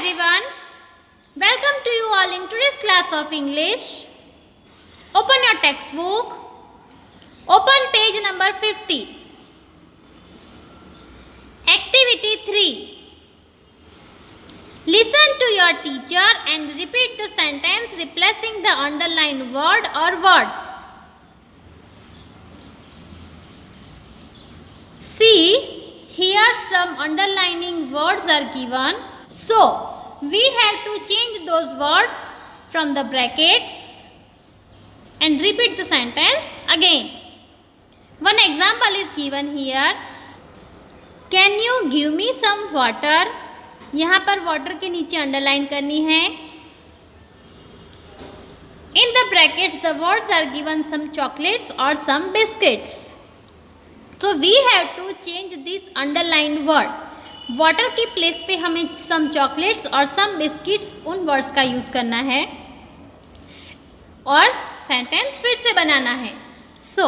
everyone. Welcome to you all in today's class of English. Open your textbook. Open page number 50. Activity 3. Listen to your teacher and repeat the sentence replacing the underlined word or words. See, here some underlining words are given. So, we have to change those words from the brackets and repeat the sentence again. One example is given here. Can you give me some water? यहाँ पर water के नीचे underline करनी है. In the brackets, the words are given some chocolates or some biscuits. So we have to change this underlined word. Water की place पे हमें some chocolates और some biscuits उन words का यूज़ करना है और सेंटेंस फिर से बनाना है. So,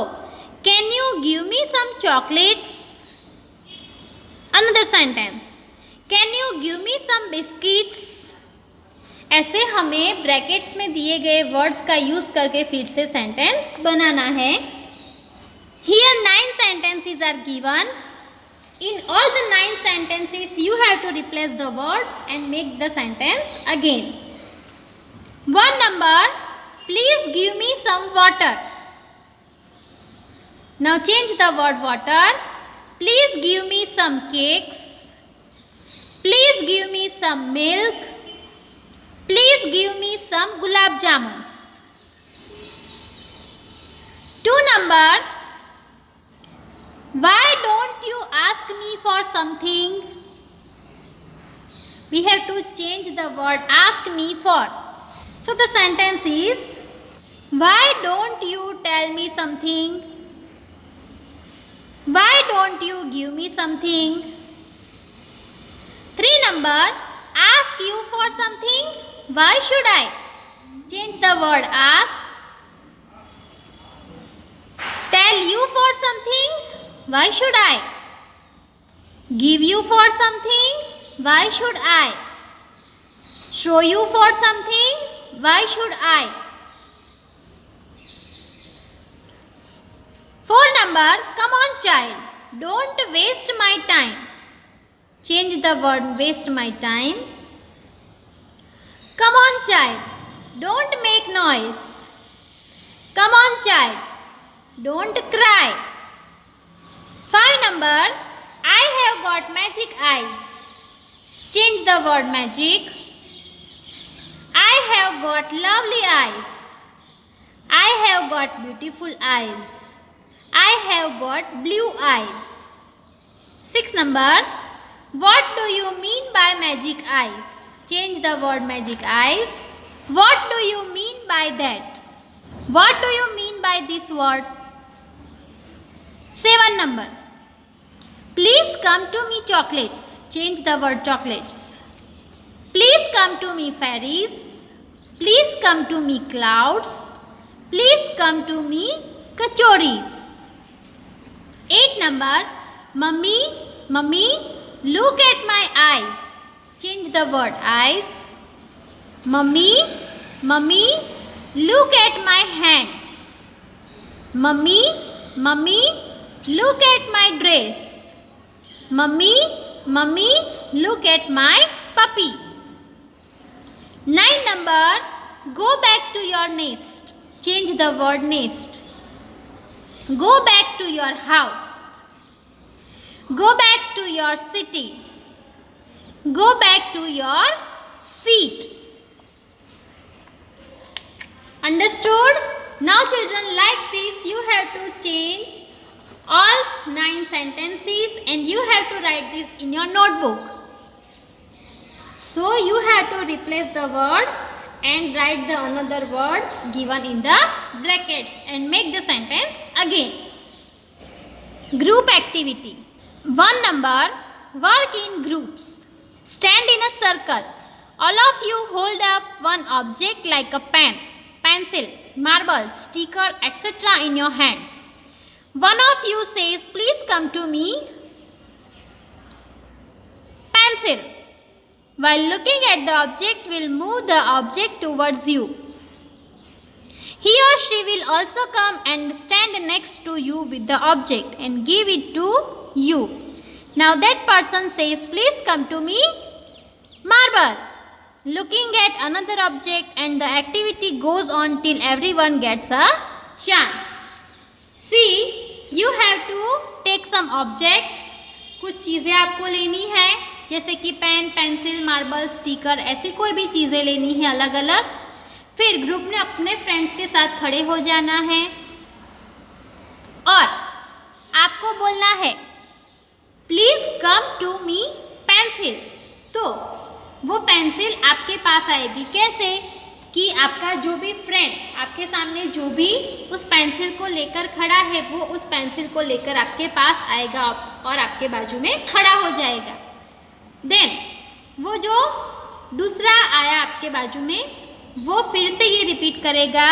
can you give me some chocolates? Another sentence. Can you give me some biscuits? ऐसे हमें ब्रैकेट्स में दिए गए वर्ड्स का यूज़ करके फिर से सेंटेंस बनाना है. Here 9 sentences are given. In all the 9 sentences, you have to replace the words and make the sentence again. 1 number, please give me some water. Now change the word water. Please give me some cakes. Please give me some milk. Please give me some gulab jamuns. 2 number, why don't you ask me for something? We have to change the word ask me for. So the sentence is, why don't you tell me something? Why don't you give me something? 3 number, ask you for something. Why should I? Change the word ask. Tell you for something. Why should I? Give you for something? Why should I? Show you for something? Why should I? 4 number, come on child, don't waste my time. Change the word waste my time. Come on child, don't make noise. Come on child, don't cry. 5 number, I have got magic eyes. Change the word magic. I have got lovely eyes. I have got beautiful eyes. I have got blue eyes. 6 number, what do you mean by magic eyes? Change the word magic eyes. What do you mean by that? What do you mean by this word? 7 number, please come to me chocolates. Change the word chocolates. Please come to me fairies. Please come to me clouds. Please come to me kachoris. 8 number, mummy, mummy, look at my eyes. Change the word eyes. Mummy, mummy, look at my hands. Mummy, mummy, look at my dress. Mummy, mummy, look at my puppy. 9 number, go back to your nest. Change the word nest. Go back to your house. Go back to your city. Go back to your seat. Understood? Now children, like this you have to change all 9 sentences and you have to write this in your notebook. So you have to replace the word and write the another words given in the brackets and make the sentence again. Group activity. 1 number, work in groups. Stand in a circle. All of you hold up one object like a pen, pencil, marble, sticker, etc. in your hands. One of you says, please come to me. Pencil. While looking at the object will move the object towards you. He or she will also come and stand next to you with the object and give it to you. Now that person says, please come to me, marble. Looking at another object and the activity goes on till everyone gets a chance. See, you have to take some objects. कुछ चीज़ें आपको लेनी है, जैसे कि pen, pencil, marble, sticker, ऐसी कोई भी चीज़ें लेनी है अलग अलग। फिर ग्रुप में अपने फ्रेंड्स के साथ खड़े हो जाना है और आपको बोलना है please come to me pencil. तो वो पेंसिल आपके पास आएगी कैसे कि आपका जो भी फ्रेंड आपके सामने जो भी उस पेंसिल को लेकर खड़ा है वो उस पेंसिल को लेकर आपके पास आएगा और आपके बाजू में खड़ा हो जाएगा। देन वो जो दूसरा आया आपके बाजू में वो फिर से ये रिपीट करेगा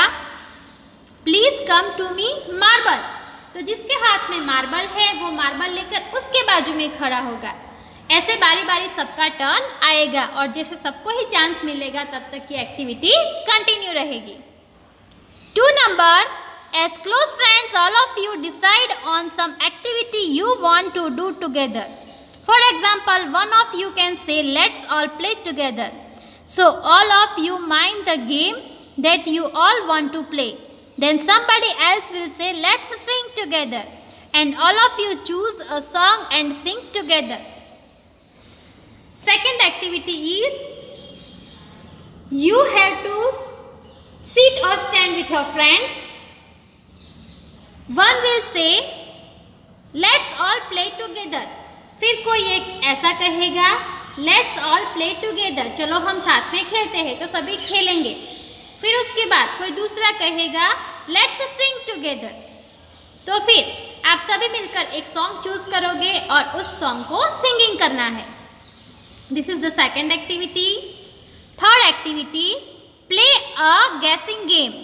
please come to me marble. तो जिसके हाथ में मार्बल है वो मार्बल लेकर उसके बाजू में खड़ा होगा। ऐसे बारी बारी सबका टर्न आएगा और जैसे सबको ही चांस मिलेगा तब तक की एक्टिविटी कंटिन्यू रहेगी। 2 number, as close friends all of you decide on some activity you want to do together. For example, one of you can say let's all play together. So all of you mind the game that you all want to play. Then somebody else will say let's sing together and all of you choose a song and sing together. Second activity is you have to sit or stand with your friends. One will say let's all play together. फिर कोई एक ऐसा कहेगा let's all play together, चलो हम साथ में खेलते हैं, तो सभी खेलेंगे। फिर उसके बाद कोई दूसरा कहेगा लेट्स सिंग टुगेदर। तो फिर आप सभी मिलकर एक सॉन्ग चूज करोगे और उस सॉन्ग को सिंगिंग करना है। This is the second activity. Third activity, play a guessing game.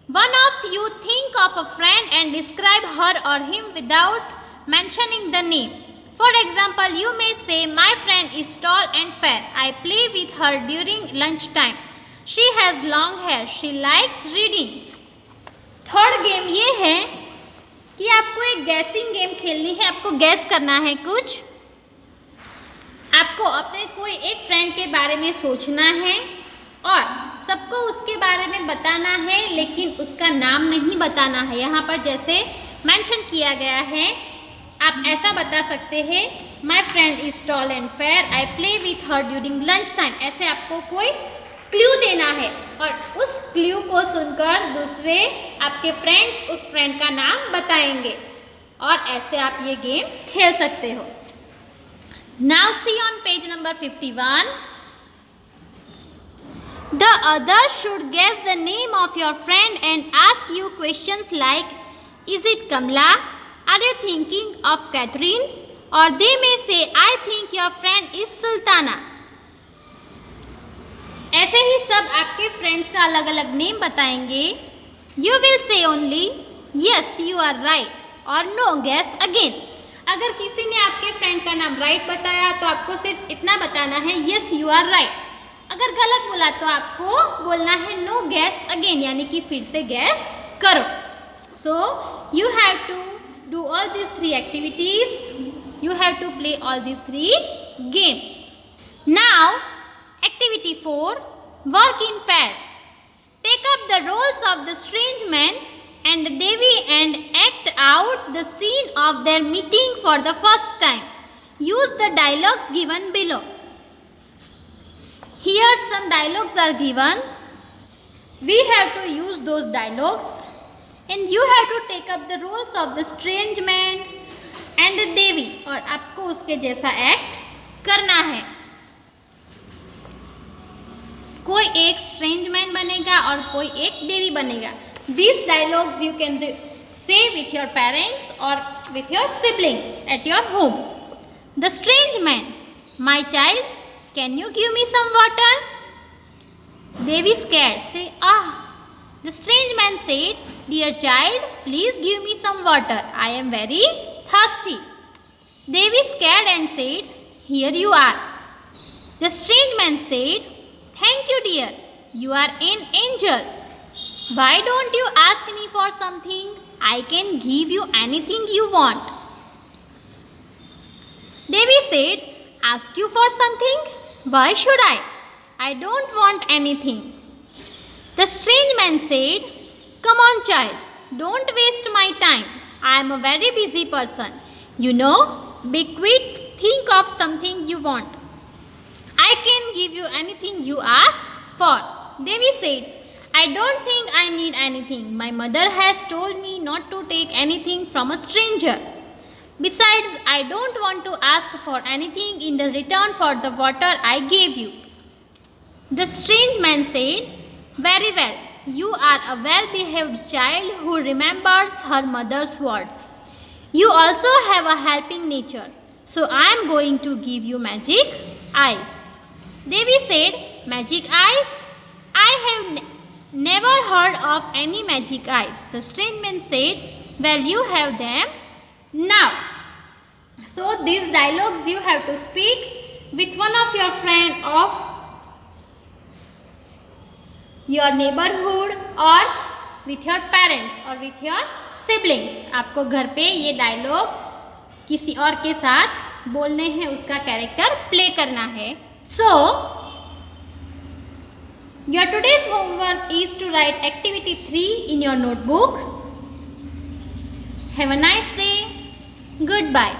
One of you think of a friend and describe her or him without mentioning the name. For example, you may say, my friend is tall and fair. I play with her during lunch time. She has long hair. She likes reading. Third game ये है कि आपको एक guessing game खेलनी है, आपको gas करना है कुछ। आपको अपने कोई एक फ्रेंड के बारे में सोचना है और सबको उसके बारे में बताना है, लेकिन उसका नाम नहीं बताना है। यहाँ पर जैसे मेंशन किया गया है, आप ऐसा बता सकते हैं, my friend is tall and fair, I play with her during lunch time. ऐसे आपको कोई क्ल्यू देना है और उस क्ल्यू को सुनकर दूसरे आपके फ्रेंड्स उस फ्रेंड का नाम बताएंगे और ऐसे आप ये गेम खेल सकते हो। Now see on page number 51. The others should guess the name of your friend and ask you questions like, is it Kamla? Are you thinking of Catherine? Or they may say, I think your friend is Sultana. ऐसे ही सब आपके friends का अलग अलग name बताएंगे। You will say only, yes, you are right, or no, guess again. अगर किसी ने आपके फ्रेंड का नाम राइट बताया तो आपको सिर्फ इतना बताना है, yes, you are right. अगर गलत बोला तो आपको बोलना है नो गैस अगेन, यानी कि फिर से गैस करो। So you have to do all these 3 activities. You have to play all these 3 games. Now, activity 4, work in pairs. Take up the roles of the strange man and Devi and act out the scene of their meeting for the first time. Use the dialogues given below. Here some dialogues are given. We have to use those dialogues. And you have to take up the roles of the strange man and Devi. और आपको उसके जैसा act करना है। कोई एक strange man बनेगा और कोई एक देवी बनेगा। These dialogues you can say with your parents or with your sibling at your home. The strange man, my child, can you give me some water? Devi scared, say, ah. The strange man said, dear child, please give me some water. I am very thirsty. Devi scared and said, here you are. The strange man said, "Thank you, dear. You are an angel. Why don't you ask me for something? I can give you anything you want." Devi said, "Ask you for something? Why should I? I don't want anything." The strange man said, "Come on, child. Don't waste my time. I am a very busy person. You know, be quick, think of something you want. I can give you anything you ask for." Devi said, "I don't think I need anything. My mother has told me not to take anything from a stranger. Besides, I don't want to ask for anything in the return for the water I gave you." The strange man said, "Very well. You are a well-behaved child who remembers her mother's words. You also have a helping nature. So I am going to give you magic eyes." Devi said, "Magic eyes? I have never heard of any magic eyes." The strange man said, "Well, you have them now." So these dialogues you have to speak with one of your friend of your neighborhood or with your parents or with your siblings. आपको घर पे ये dialogue किसी और के साथ बोलने हैं, उसका कैरेक्टर प्ले करना है. So your today's homework is to write activity 3 in your notebook. Have a nice day. Goodbye.